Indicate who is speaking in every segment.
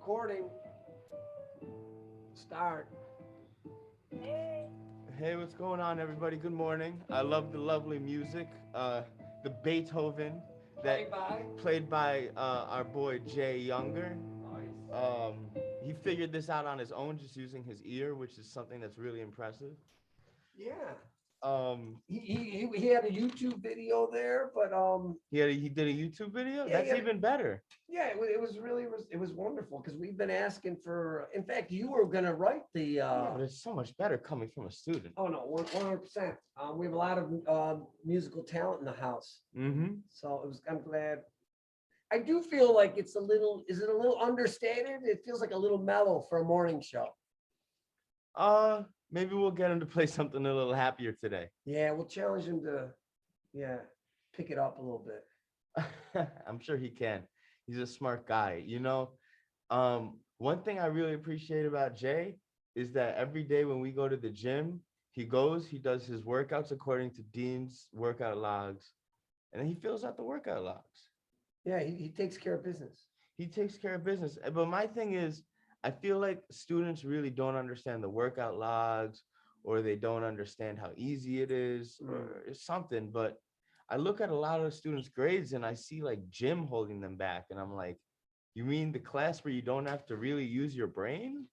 Speaker 1: Recording. Start.
Speaker 2: Hey.
Speaker 3: Hey, what's going on, everybody? Good morning. I love the lovely music, the Beethoven that played by our boy Jay Younger. He figured this out on his own, just using his ear, which is something that's really impressive.
Speaker 1: Yeah.
Speaker 3: Um,
Speaker 1: He had a YouTube video there, but
Speaker 3: he did a YouTube video.
Speaker 1: Yeah,
Speaker 3: That's
Speaker 1: yeah.
Speaker 3: even better.
Speaker 1: yeah, it was wonderful because we've been asking for. In fact, you were gonna write the.
Speaker 3: Yeah, but it's so much better coming from a student.
Speaker 1: Oh no, 100%. We have a lot of musical talent in the house,
Speaker 3: Mm-hmm.
Speaker 1: so I'm glad. I do feel like it's a little. Is it a little understated? It feels like a little mellow for a morning show.
Speaker 3: Maybe we'll get him to play something a little happier today.
Speaker 1: Yeah, we'll challenge him to, pick it up a little bit.
Speaker 3: I'm sure he can. He's a smart guy. One thing I really appreciate about Jay is that every day when we go to the gym, he does his workouts according to Dean's workout logs, and then he fills out the workout logs.
Speaker 1: Yeah, he takes care of business.
Speaker 3: He takes care of business. But my thing is, I feel like students really don't understand the workout logs, or they don't understand how easy it is, or something. But I look at a lot of the students' grades and I see like gym holding them back. And I'm like, you mean the class where you don't have to really use your brain?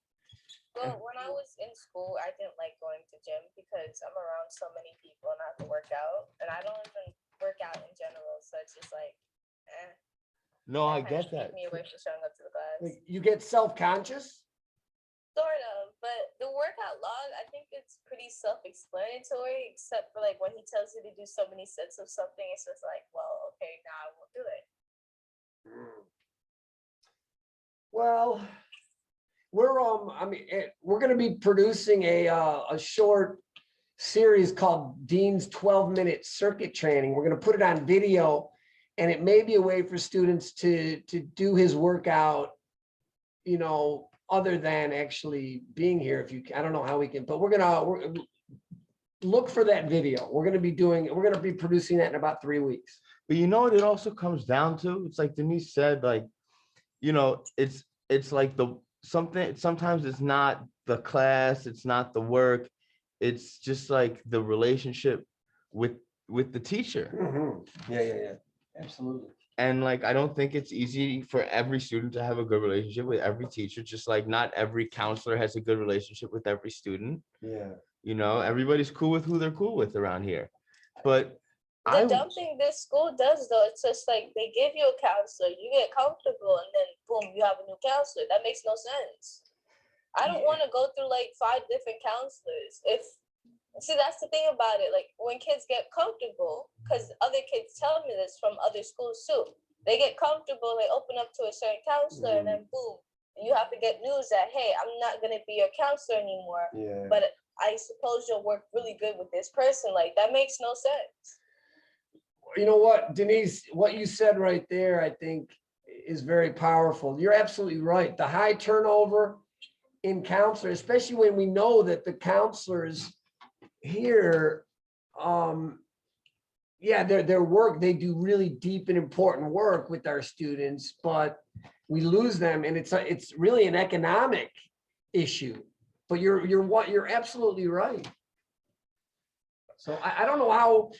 Speaker 2: Well, when I was in school, I didn't like going to gym because I'm around so many people and I have to work out. And I don't even work out in general. So it's just like,
Speaker 3: No, I
Speaker 2: kinda
Speaker 3: get that.
Speaker 2: keep me away from showing up to the class.
Speaker 1: Like, you get self-conscious?
Speaker 2: Sort of. But the workout log, I think it's pretty self-explanatory, except for like when he tells you to do so many sets of something, it's just like, well, okay, now I will do it.
Speaker 1: Well, we're going to be producing a short series called Dean's 12-minute circuit training. We're going to put it on video, and it may be a way for students to do his workout, other than actually being here. I don't know how we can, but we're gonna look for that video. We're gonna be producing that in about 3 weeks.
Speaker 3: But you know what it also comes down to? It's like Denise said, like, it's like sometimes it's not the class, it's not the work, it's just like the relationship with the teacher.
Speaker 1: Mm-hmm. Yeah. Absolutely.
Speaker 3: And like, I don't think it's easy for every student to have a good relationship with every teacher, just like not every counselor has a good relationship with every student.
Speaker 1: Yeah.
Speaker 3: Everybody's cool with who they're cool with around here. But
Speaker 2: The dumb thing this school does, though, it's just like they give you a counselor, you get comfortable, and then boom, you have a new counselor. That makes no sense. I don't want to go through like 5 different counselors. See, that's the thing about it. Like when kids get comfortable, because other kids tell me this from other schools too. They get comfortable, they open up to a certain counselor, and then boom, you have to get news that, hey, I'm not gonna be your counselor anymore.
Speaker 1: Yeah.
Speaker 2: But I suppose you'll work really good with this person. Like that makes no sense.
Speaker 1: You know what, Denise, what you said right there, I think is very powerful. You're absolutely right. The high turnover in counselors, especially when we know that the counselors here, their work, they do really deep and important work with our students, but we lose them, and it's really an economic issue. But you're absolutely right. So I don't know how,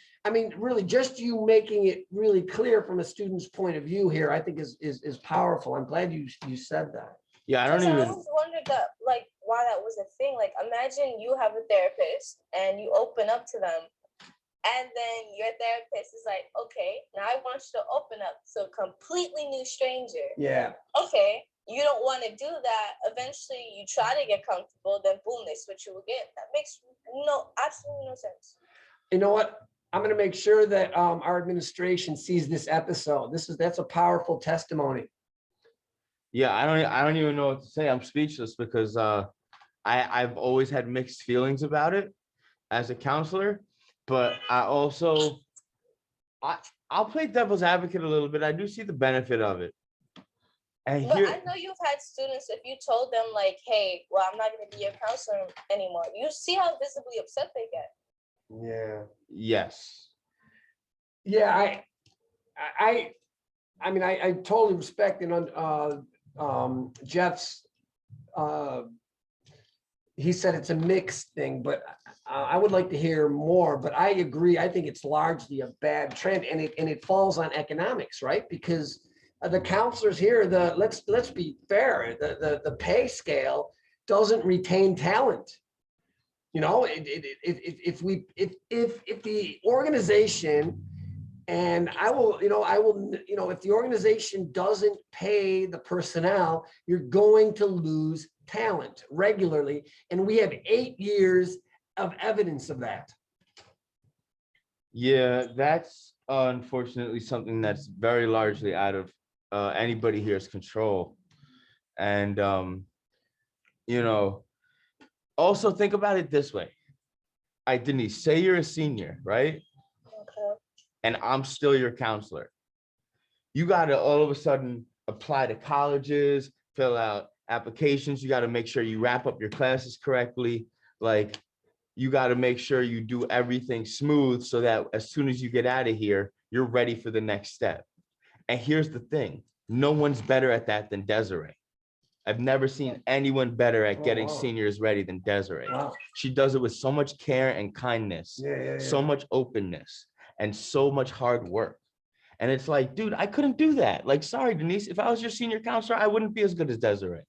Speaker 1: really just you making it really clear from a student's point of view here, I think is powerful. I'm glad you said that.
Speaker 3: Yeah, I
Speaker 2: always wondered that, like, why that was a thing. Like, imagine you have a therapist and you open up to them, and then your therapist is like, okay, now I want you to open up to a completely new stranger.
Speaker 1: Yeah.
Speaker 2: Okay, you don't want to do that. Eventually, you try to get comfortable, then boom, they switch you again. That makes absolutely no sense.
Speaker 1: You know what? I'm going to make sure that our administration sees this episode. That's a powerful testimony.
Speaker 3: Yeah, I don't even know what to say. I'm speechless because I've always had mixed feelings about it as a counselor, but I'll play devil's advocate a little bit. I do see the benefit of it.
Speaker 2: But I know you've had students, if you told them like, hey, well, I'm not going to be your counselor anymore, you see how visibly upset they get.
Speaker 1: Yeah.
Speaker 3: Yes.
Speaker 1: Yeah, I totally respect and Jeff's, he said it's a mixed thing, but I would like to hear more, but I agree. I think it's largely a bad trend, and it falls on economics, right? Because the counselors here, let's be fair, the pay scale doesn't retain talent. You know, if the organization, and if the organization doesn't pay the personnel, you're going to lose talent regularly. And we have 8 years of evidence of that.
Speaker 3: Yeah, that's unfortunately something that's very largely out of anybody here's control. And also think about it this way. Denise, say you're a senior, right?
Speaker 2: Okay.
Speaker 3: And I'm still your counselor. You got to all of a sudden apply to colleges, fill out applications. You got to make sure you wrap up your classes correctly. Like, you got to make sure you do everything smooth so that as soon as you get out of here, you're ready for the next step. And here's the thing. No one's better at that than Desiree. I've never seen anyone better at getting seniors ready than Desiree.
Speaker 1: Wow.
Speaker 3: She does it with so much care and kindness, so much openness, and so much hard work. And it's like, dude, I couldn't do that. Like, sorry, Denise, if I was your senior counselor, I wouldn't be as good as Desiree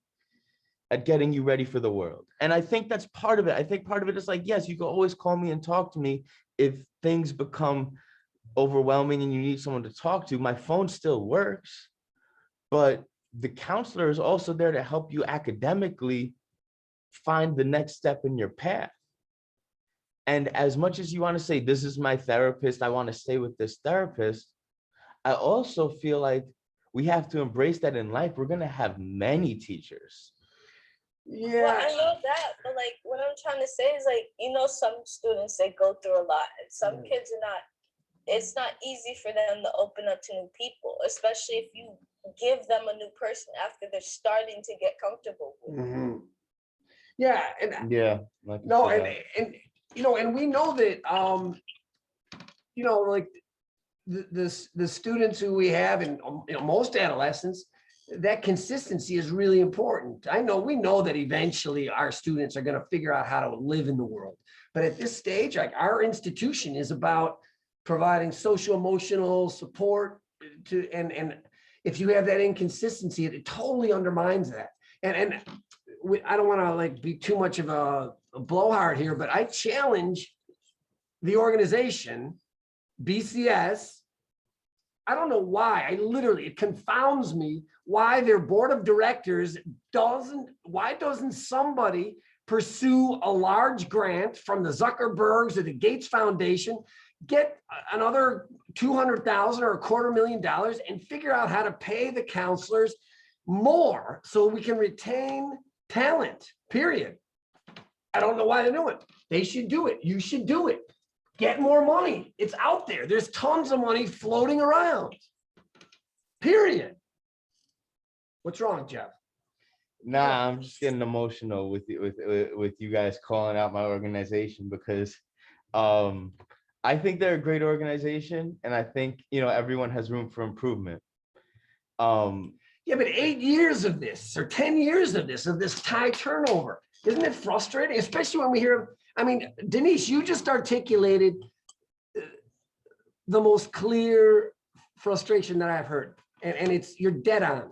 Speaker 3: at getting you ready for the world. And I think that's part of it. I think part of it is like, yes, you can always call me and talk to me if things become overwhelming and you need someone to talk to. My phone still works, but the counselor is also there to help you academically find the next step in your path. And as much as you want to say, this is my therapist, I want to stay with this therapist, I also feel like we have to embrace that in life. We're going to have many teachers.
Speaker 1: Yeah.
Speaker 2: Well, I know that, but like what I'm trying to say is like, some students, they go through a lot, and some kids are not, it's not easy for them to open up to new people, especially if you give them a new person after they're starting to get comfortable with it.
Speaker 1: Mm-hmm. Yeah. And
Speaker 3: Yeah.
Speaker 1: no, and we know that, like the students who we have, and most adolescents, that consistency is really important. We know that eventually our students are going to figure out how to live in the world. But at this stage, like, our institution is about providing social emotional support to, and if you have that inconsistency, it totally undermines that. And I don't want to like be too much of a blowhard here, but I challenge the organization, BCS. I don't know why. It confounds me why their board of directors doesn't somebody pursue a large grant from the Zuckerbergs or the Gates Foundation, get another $200,000 or $250,000 and figure out how to pay the counselors more so we can retain talent, period. I don't know why they're doing it. They should do it. You should do it. Get more money. It's out there. There's tons of money floating around. Period. What's wrong, Jeff?
Speaker 3: Nah, I'm just getting emotional with you guys calling out my organization because I think they're a great organization, and I think everyone has room for improvement.
Speaker 1: Yeah, but 8 years of this or 10 years of this high turnover, isn't it frustrating? Especially when we hear, Denise, you just articulated the most clear frustration that I've heard, and you're dead on.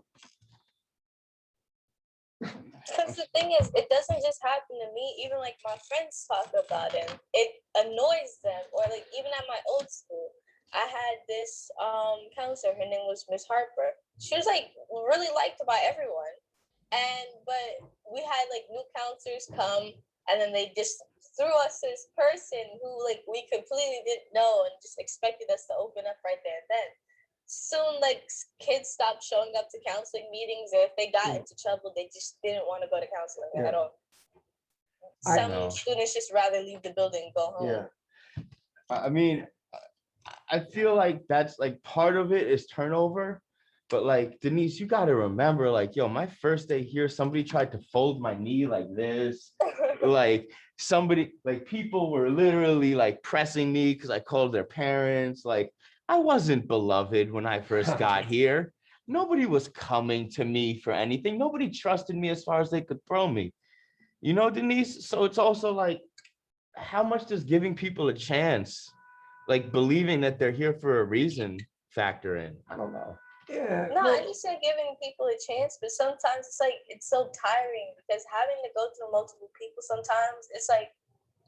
Speaker 2: Because the thing is, it doesn't just happen to me. Even like my friends talk about it. It annoys them. Or like even at my old school, I had this counselor. Her name was Miss Harper. She was like really liked by everyone. But we had like new counselors come, and then they just threw us this person who like we completely didn't know and just expected us to open up right there and then. Soon, like, kids stopped showing up to counseling meetings, or if they got into trouble, they just didn't want to go to counseling at all. Some students just rather leave the building and go home.
Speaker 3: Yeah. I feel like that's like part of it is turnover, but like, Denise, you got to remember, like, yo, my first day here, somebody tried to fold my knee like this. Like people were literally like pressing me because I called their parents. Like, I wasn't beloved when I first got here. nobody was coming to me for anything. Nobody trusted me as far as they could throw me. You know, Denise? So it's also like, how much does giving people a chance, like believing that they're here for a reason, factor in? I don't know.
Speaker 1: Yeah.
Speaker 2: No,
Speaker 1: well,
Speaker 2: I just said giving people a chance, but sometimes it's like it's so tiring because having to go through multiple people sometimes it's like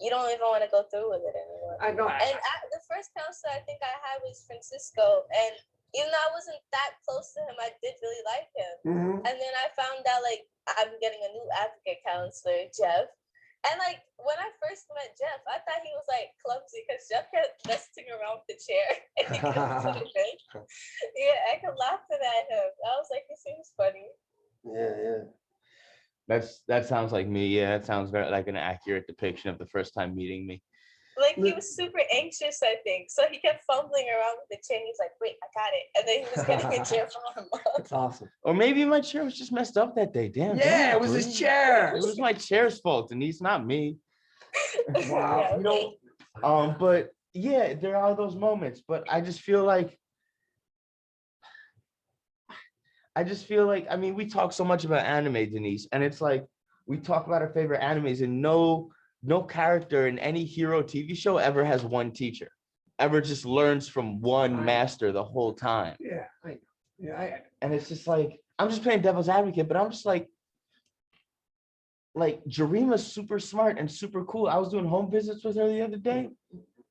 Speaker 2: you don't even want to go through with it anymore.
Speaker 1: I know.
Speaker 2: And the first counselor I think I had was Francisco, and even though I wasn't that close to him, I did really like him.
Speaker 1: Mhm.
Speaker 2: And then I found out like I'm getting a new advocate counselor, Jeff. And like when I first met Jeff, I thought he was like clumsy because Jeff kept messing around with the chair and he couldn't put it in. Yeah, I kept laughing at him. I was like, he seems funny.
Speaker 1: Yeah.
Speaker 3: That sounds like me. Yeah, that sounds very like an accurate depiction of the first time meeting me.
Speaker 2: Like he was super anxious, I think. So he kept fumbling around with the chair. He's like, wait, I got it. And then he was getting a chair from my mom.
Speaker 1: That's awesome.
Speaker 3: Or maybe my chair was just messed up that day. Damn.
Speaker 1: Yeah, it was his chair.
Speaker 3: It was my chair's fault, Denise, not me.
Speaker 1: Wow.
Speaker 2: Yeah,
Speaker 1: You know,
Speaker 3: But yeah, there are those moments. But I just feel like, I mean, we talk so much about anime, Denise, and it's like we talk about our favorite animes, and no character in any hero TV show ever has one teacher, ever just learns from one master the whole time.
Speaker 1: yeah, I know. Yeah,
Speaker 3: And it's just like, I'm just playing devil's advocate, but I'm just like Jarima's super smart and super cool. I was doing home visits with her the other day,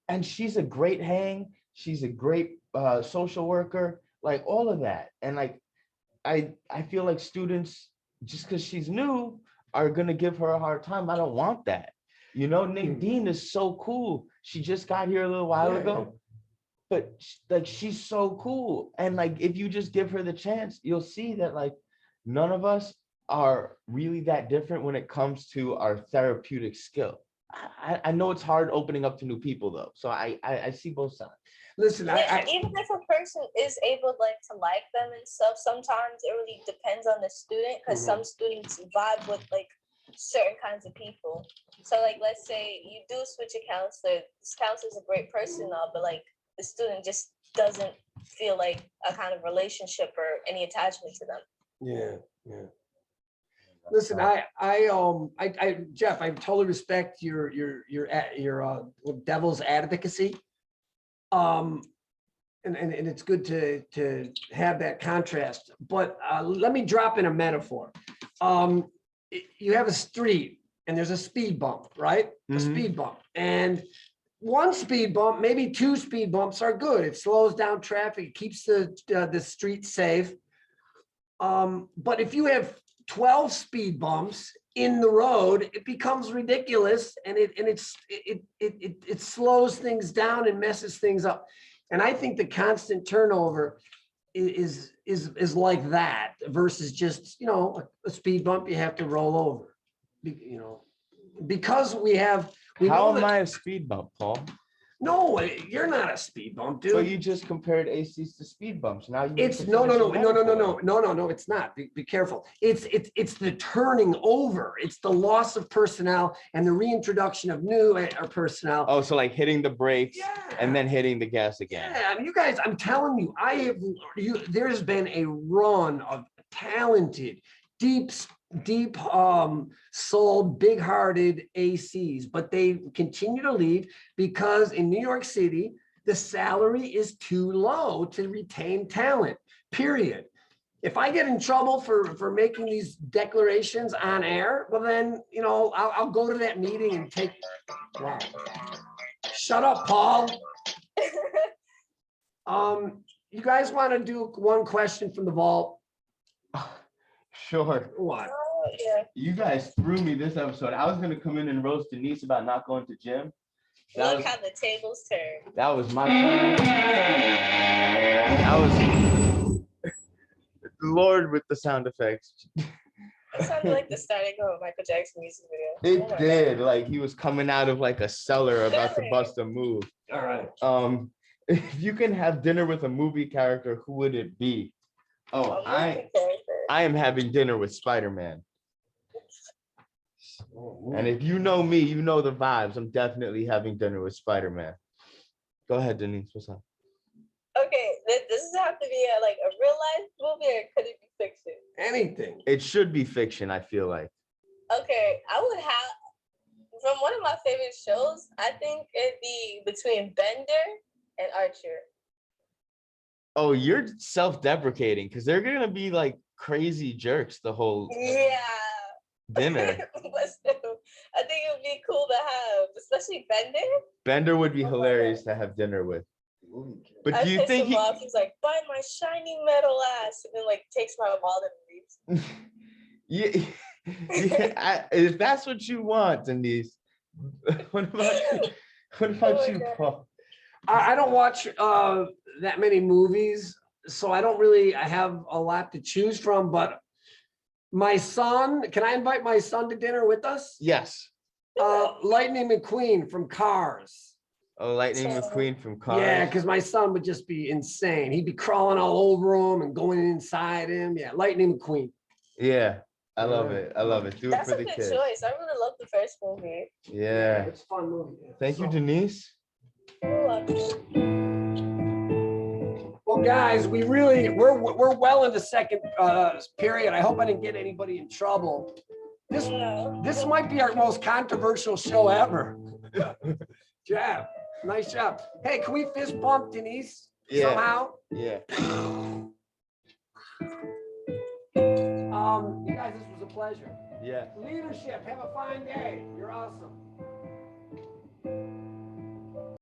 Speaker 3: and she's a great hang. She's a great social worker, like all of that. And like, I feel like students, just because she's new, are gonna give her a hard time. I don't want that. You know, Nadine is so cool. She just got here a little while ago, but like she's so cool. And like, if you just give her the chance, you'll see that like none of us are really that different when it comes to our therapeutic skill. I know it's hard opening up to new people though, so I see both sides.
Speaker 1: listen,
Speaker 2: even if a person is able to like them and stuff, sometimes it really depends on the student because some students vibe with like certain kinds of people. So like let's say you do switch a counselor, this counselor is a great person now, but like the student just doesn't feel like a kind of relationship or any attachment to them.
Speaker 1: yeah. Listen, Jeff, I totally respect your devil's advocacy. And it's good to have that contrast. But let me drop in a metaphor. You have a street and there's a speed bump, right? A speed bump. And one speed bump, maybe two speed bumps are good. It slows down traffic, it keeps the street safe. But if you have 12 speed bumps in the road, it becomes ridiculous, and it slows things down and messes things up. And I think the constant turnover is like that versus just, you know, a speed bump you have to roll over, you know, because we
Speaker 3: How am I a speed bump, Paul?
Speaker 1: No, you're not a speed bump, dude.
Speaker 3: But you just compared ACs to speed bumps. Now you
Speaker 1: It's no, it's not. Be careful. It's the turning over. It's the loss of personnel and the reintroduction of new personnel.
Speaker 3: Oh, so like hitting the brakes and then hitting the gas again.
Speaker 1: Yeah, you guys, I'm telling you, there's been a run of talented, deep souled, big-hearted ACs, but they continue to leave because in New York City, the salary is too low to retain talent, period. If I get in trouble for making these declarations on air, well then, you know, I'll go to that meeting and take, wow. Shut up, Paul. You guys want to do one question from the vault?
Speaker 3: Sure.
Speaker 1: What?
Speaker 2: Yeah.
Speaker 3: You guys threw me this episode. I was gonna come in and roast Denise about not going to gym.
Speaker 2: Look how the tables turn.
Speaker 3: That was my turn. That was Lord with the sound effects.
Speaker 2: It sounded like the starting of a Michael Jackson music video.
Speaker 3: It did. Like he was coming out of like a cellar about to bust a move.
Speaker 1: All right.
Speaker 3: If you can have dinner with a movie character, who would it be? Oh, I am having dinner with Spider-Man. And if you know me, you know the vibes. I'm definitely having dinner with Spider-Man. Go ahead, Denise. What's up?
Speaker 2: Okay, this does have to be like a real life movie, or could it be fiction?
Speaker 1: Anything.
Speaker 3: It should be fiction, I feel like.
Speaker 2: Okay, I would have from one of my favorite shows. I think it'd be between Bender and Archer.
Speaker 3: Oh, you're self-deprecating because they're gonna be like crazy jerks the whole
Speaker 2: Yeah,
Speaker 3: dinner.
Speaker 2: but still, I think it would be cool to have, especially Bender.
Speaker 3: Bender would be
Speaker 2: Oh my
Speaker 3: hilarious to have dinner with. But
Speaker 2: I
Speaker 3: do you
Speaker 2: piss
Speaker 3: think
Speaker 2: him off. He's like, "Buy my shiny metal ass," and then like takes my wallet and leaves.
Speaker 3: yeah, if that's what you want, Denise, what about you? What
Speaker 2: Oh
Speaker 3: about
Speaker 2: my
Speaker 3: you,
Speaker 2: God.
Speaker 3: Paul?
Speaker 1: I don't watch that many movies, so I have a lot to choose from, but my son, can I invite my son to dinner with us?
Speaker 3: Yes.
Speaker 1: Lightning McQueen from Cars.
Speaker 3: Oh, Lightning
Speaker 2: So-
Speaker 3: McQueen from Cars.
Speaker 1: Yeah, because my son would just be insane. He'd be crawling all over him and going inside him. Yeah, Lightning McQueen.
Speaker 3: Yeah, I love it. I love it. Do it
Speaker 2: That's
Speaker 3: for
Speaker 2: a
Speaker 3: the
Speaker 2: good
Speaker 3: kids.
Speaker 2: choice. I really love the first movie.
Speaker 3: Yeah.
Speaker 1: It's a fun movie. Yeah.
Speaker 3: Thank you,
Speaker 1: So-
Speaker 3: Denise.
Speaker 2: You're welcome.
Speaker 1: Well, guys, we're well in the second period. I hope I didn't get anybody in trouble.
Speaker 2: No.
Speaker 1: This might be our most controversial show ever. Job, nice job. Hey, can we fist bump Denise somehow?
Speaker 3: Yeah.
Speaker 1: You guys, this was a pleasure.
Speaker 3: Yeah.
Speaker 1: Leadership, have a fine day. You're awesome.